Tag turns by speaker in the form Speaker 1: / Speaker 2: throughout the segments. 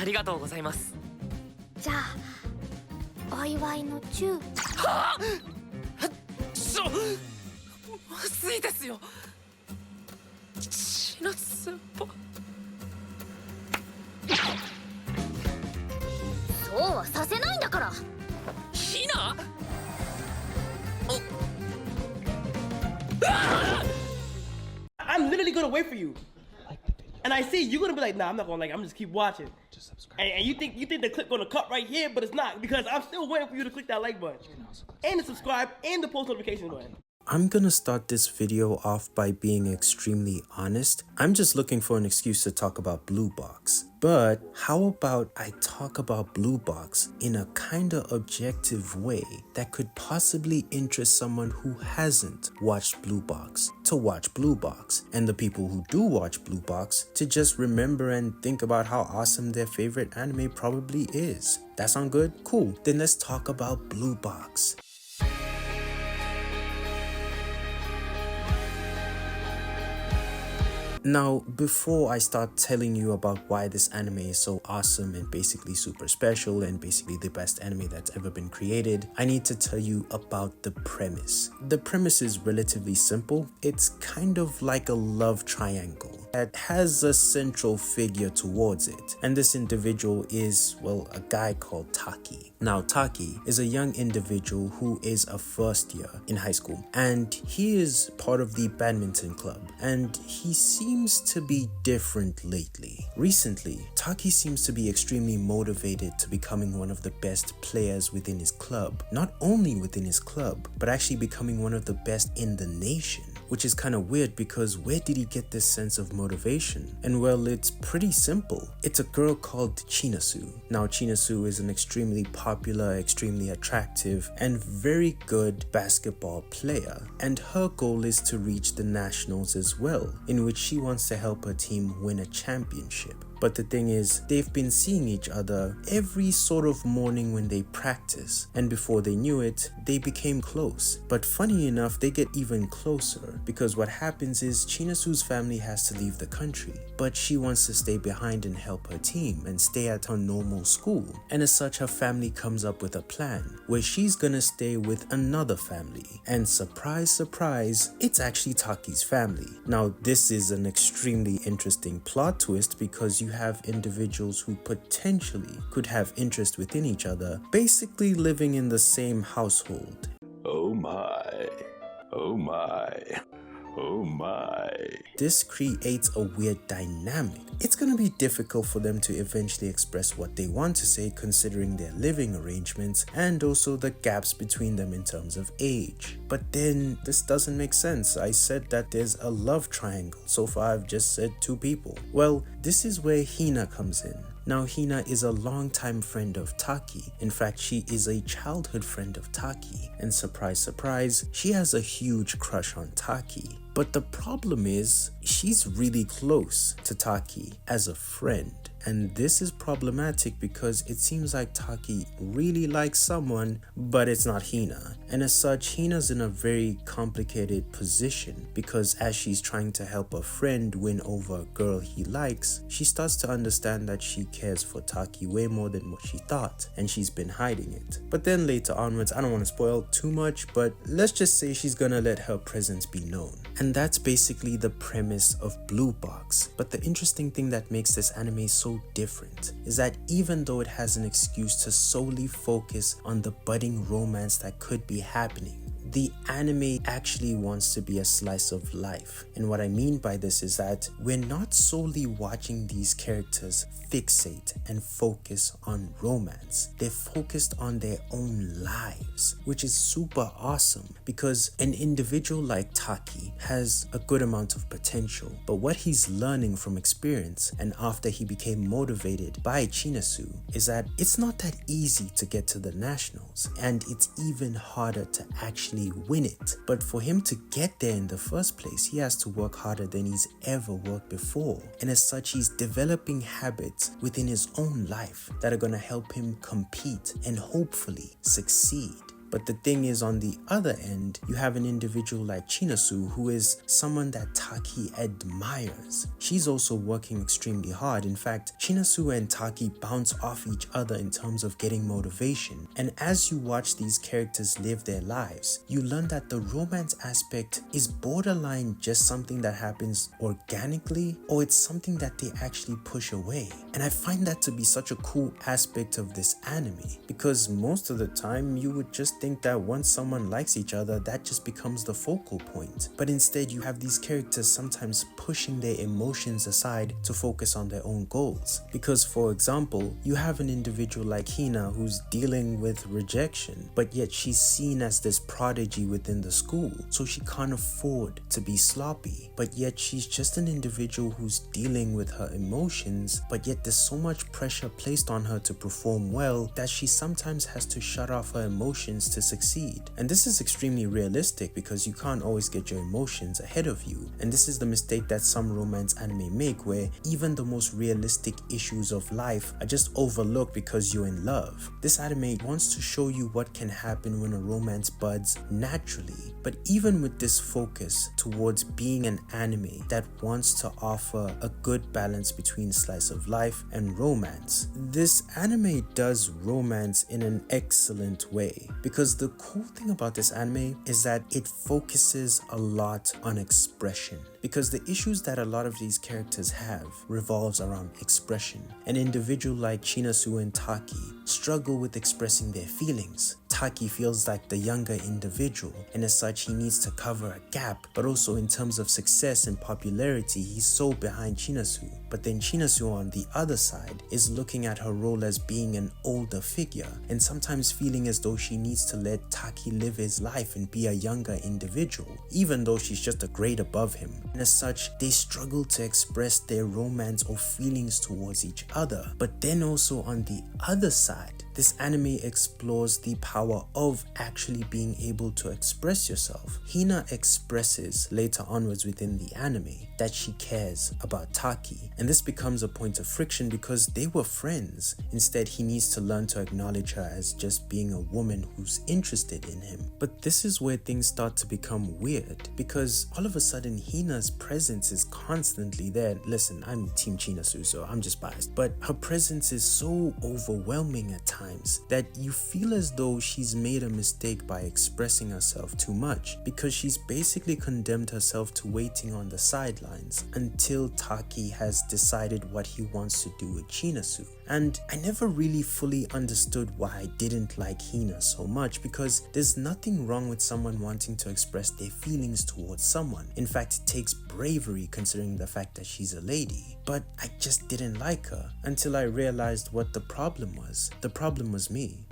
Speaker 1: ありがとうございます。
Speaker 2: じゃあお祝いのチュー。
Speaker 1: はあ、まずいですよ。千夏先輩。
Speaker 2: そうはさせないんだから。
Speaker 1: ひな。
Speaker 3: I'm literally gonna wait for you. And I see you're gonna be like, nah, I'm not gonna like it. I'm just keep watching.
Speaker 4: Just subscribe.
Speaker 3: And you think the clip gonna cut right here, but it's not, because I'm still waiting for you to click that like button. And the subscribe and the post notification button.
Speaker 4: I'm gonna start this video off by being extremely honest. I'm just looking for an excuse to talk about Blue Box. But how about I talk about Blue Box in a kinda objective way that could possibly interest someone who hasn't watched Blue Box to watch Blue Box, and the people who do watch Blue Box to just remember and think about how awesome their favorite anime probably is. That sound good? Cool. Then let's talk about Blue Box. Now, before I start telling you about why this anime is so awesome and basically super special and basically the best anime that's ever been created, I need to tell you about the premise. The premise is relatively simple. It's kind of like a love triangle that has a central figure towards it. And this individual is, well, a guy called Taki. Now, Taki is a young individual who is a first year in high school, and he is part of the badminton club, and he seems to be different lately. Recently, Taki seems to be extremely motivated to becoming one of the best players within his club. Not only within his club, but actually becoming one of the best in the nation. Which is kind of weird, because where did he get this sense of motivation? And well, it's pretty simple. It's a girl called Chinasu. Now, Chinasu is an extremely popular, extremely attractive, and very good basketball player. And her goal is to reach the nationals as well, in which she wants to help her team win a championship. But the thing is, they've been seeing each other every sort of morning when they practice, and before they knew it, they became close. But funny enough, they get even closer, because what happens is Chinasu's family has to leave the country, but she wants to stay behind and help her team and stay at her normal school. And as such, her family comes up with a plan where she's gonna stay with another family. And surprise, surprise, it's actually Taki's family. Now, this is an extremely interesting plot twist, because you have individuals who potentially could have interest within each other, basically living in the same household.
Speaker 5: Oh my, oh my, oh my.
Speaker 4: This creates a weird dynamic. It's gonna be difficult for them to eventually express what they want to say, considering their living arrangements and also the gaps between them in terms of age. But then this doesn't make sense. I said that there's a love triangle. So far I've just said two people. Well, this is where Hina comes in. Now, Hina is a longtime friend of Taki. In fact, she is a childhood friend of Taki. And surprise, surprise, she has a huge crush on Taki. But the problem is, she's really close to Taki as a friend. And this is problematic, because it seems like Taki really likes someone, but it's not Hina. And as such, Hina's in a very complicated position, because as she's trying to help a friend win over a girl he likes, she starts to understand that she cares for Taki way more than what she thought, and she's been hiding it. But then later onwards, I don't want to spoil too much, but let's just say she's gonna let her presence be known. And that's basically the premise of Blue Box. But the interesting thing that makes this anime so different is that even though it has an excuse to solely focus on the budding romance that could be happening, the anime actually wants to be a slice of life. And what I mean by this is that we're not solely watching these characters fixate and focus on romance. They're focused on their own lives, which is super awesome, because an individual like Taki has a good amount of potential, but what he's learning from experience and after he became motivated by Chinasu is that it's not that easy to get to the nationals, and it's even harder to actually win it. But for him to get there in the first place, he has to work harder than he's ever worked before, and as such, he's developing habits within his own life that are going to help him compete and hopefully succeed. But the thing is, on the other end, you have an individual like Chinasu, who is someone that Taki admires. She's also working extremely hard. In fact, Chinasu and Taki bounce off each other in terms of getting motivation. And as you watch these characters live their lives, you learn that the romance aspect is borderline just something that happens organically, or it's something that they actually push away. And I find that to be such a cool aspect of this anime, because most of the time you would just think that once someone likes each other, that just becomes the focal point. But instead you have these characters sometimes pushing their emotions aside to focus on their own goals. Because for example, you have an individual like Hina who's dealing with rejection, but yet she's seen as this prodigy within the school, so she can't afford to be sloppy. But yet she's just an individual who's dealing with her emotions, but yet there's so much pressure placed on her to perform well that she sometimes has to shut off her emotions to succeed. And this is extremely realistic because you can't always get your emotions ahead of you. And this is the mistake that some romance anime make, where even the most realistic issues of life are just overlooked because you're in love. This anime wants to show you what can happen when a romance buds naturally. But even with this focus towards being an anime that wants to offer a good balance between slice of life and romance, this anime does romance in an excellent way. Because the cool thing about this anime is that it focuses a lot on expression. Because the issues that a lot of these characters have revolves around expression. An individual like Chinasu and Taki struggle with expressing their feelings. Taki feels like the younger individual, and as such he needs to cover a gap, but also in terms of success and popularity he's so behind Chinasu. But then Chinasu on the other side is looking at her role as being an older figure, and sometimes feeling as though she needs to let Taki live his life and be a younger individual, even though she's just a grade above him. And as such, they struggle to express their romance or feelings towards each other. But then also on the other side, this anime explores the power of actually being able to express yourself. Hina expresses later onwards within the anime that she cares about Taki, and this becomes a point of friction because they were friends. Instead, he needs to learn to acknowledge her as just being a woman who's interested in him. But this is where things start to become weird, because all of a sudden Hina's presence is constantly there. Listen, I'm Team Chinasu, so I'm just biased, but her presence is so overwhelming at times that you feel as though she's made a mistake by expressing herself too much, because she's basically condemned herself to waiting on the sidelines until Taki has decided what he wants to do with Chinasu. And I never really fully understood why I didn't like Hina so much, because there's nothing wrong with someone wanting to express their feelings towards someone. In fact, it takes bravery considering the fact that she's a lady. But I just didn't like her until I realized what the problem was. The problem was me.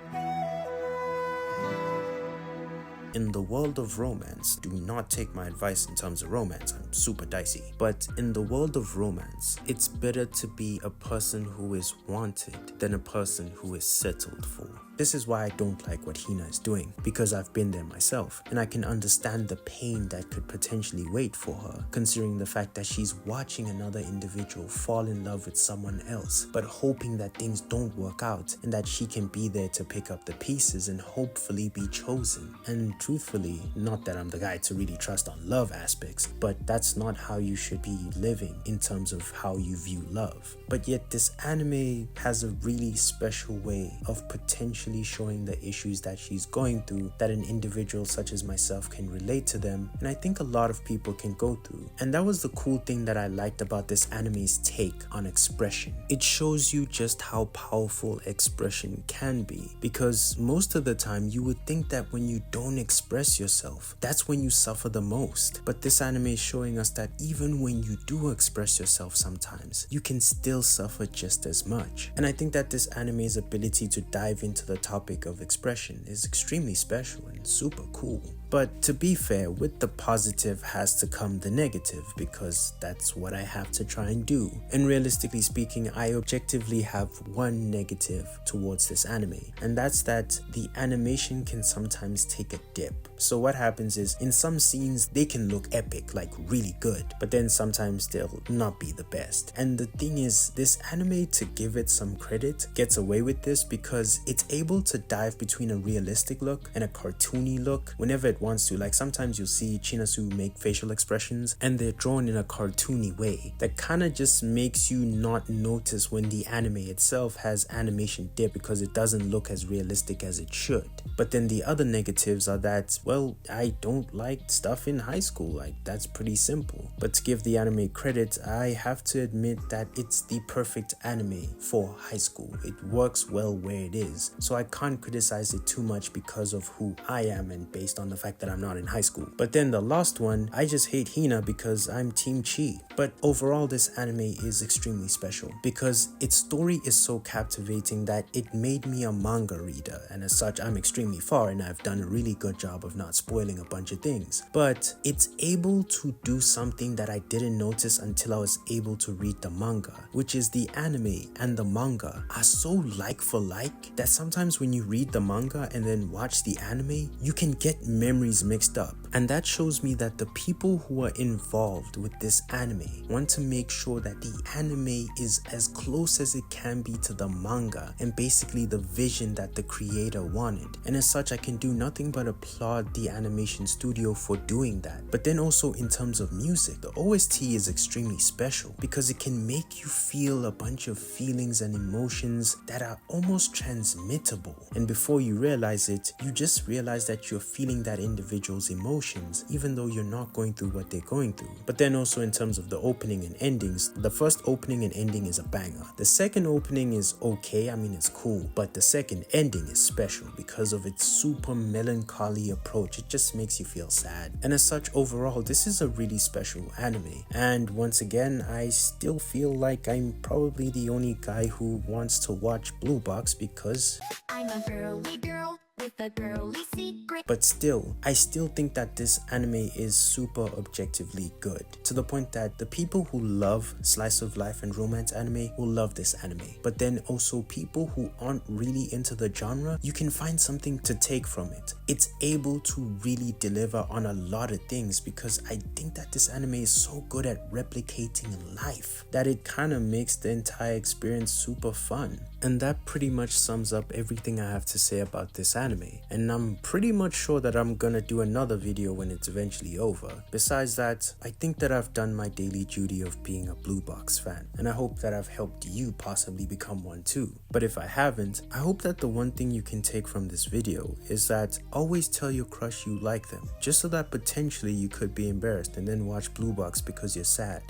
Speaker 4: In the world of romance, do not take my advice in terms of romance, I'm super dicey. But in the world of romance, it's better to be a person who is wanted than a person who is settled for. This is why I don't like what Hina is doing, because I've been there myself, and I can understand the pain that could potentially wait for her, considering the fact that she's watching another individual fall in love with someone else, but hoping that things don't work out and that she can be there to pick up the pieces and hopefully be chosen. And truthfully, not that I'm the guy to really trust on love aspects, but that's not how you should be living in terms of how you view love. But yet this anime has a really special way of potentially showing the issues that she's going through, that an individual such as myself can relate to them, and I think a lot of people can go through. And that was the cool thing that I liked about this anime's take on expression. It shows you just how powerful expression can be, because most of the time you would think that when you don't express yourself, that's when you suffer the most. But this anime is showing us that even when you do express yourself sometimes, you can still suffer just as much. And I think that this anime's ability to dive into the topic of expression is extremely special and super cool. But to be fair, with the positive has to come the negative, because that's what I have to try and do. And realistically speaking, I objectively have one negative towards this anime, and that's that the animation can sometimes take a dip. So what happens is, in some scenes they can look epic, like really good, but then sometimes they'll not be the best. And the thing is, this anime, to give it some credit, gets away with this because it's able to dive between a realistic look and a cartoony look whenever it wants to. Like sometimes you'll see Chinasu make facial expressions and they're drawn in a cartoony way that kind of just makes you not notice when the anime itself has animation dip, because it doesn't look as realistic as it should. But then the other negatives are that, well, I don't like stuff in high school. Like, that's pretty simple. But to give the anime credit, I have to admit that it's the perfect anime for high school. It works well where it is, so I can't criticize it too much because of who I am and based on the fact that I'm not in high school. But then the last one, I just hate Hina because I'm Team Chi. But overall, this anime is extremely special because its story is so captivating that it made me a manga reader, and as such I'm extremely far and I've done a really good job of not spoiling a bunch of things. But it's able to do something that I didn't notice until I was able to read the manga, which is the anime and the manga are so like for like that sometimes when you read the manga and then watch the anime, you can get memories mixed up. And that shows me that the people who are involved with this anime want to make sure that the anime is as close as it can be to the manga and basically the vision that the creator wanted. And as such, I can do nothing but applaud the animation studio for doing that. But then also in terms of music, the OST is extremely special because it can make you feel a bunch of feelings and emotions that are almost transmittable. And before you realize it, you just realize that you're feeling that individual's emotions, even though you're not going through what they're going through. But then also in terms of the opening and endings, the first opening and ending is a banger. The second opening is okay, I mean it's cool, but the second ending is special because of its super melancholy approach. It just makes you feel sad. And as such, overall, this is a really special anime. And once again, I still feel like I'm probably the only guy who wants to watch Blue Box because
Speaker 2: I'm a girly girl with a girly secret.
Speaker 4: But still, I still think that this anime is super objectively good, to the point that the people who love slice of life and romance anime will love this anime. But then also people who aren't really into the genre, you can find something to take from it. It's able to really deliver on a lot of things because I think that this anime is so good at replicating life that it kind of makes the entire experience super fun. And that pretty much sums up everything I have to say about this anime, and I'm pretty much sure that I'm gonna do another video when it's eventually over. Besides that, I think that I've done my daily duty of being a Blue Box fan, and I hope that I've helped you possibly become one too. But if I haven't, I hope that the one thing you can take from this video is that always tell your crush you like them, just so that potentially you could be embarrassed and then watch Blue Box because you're sad.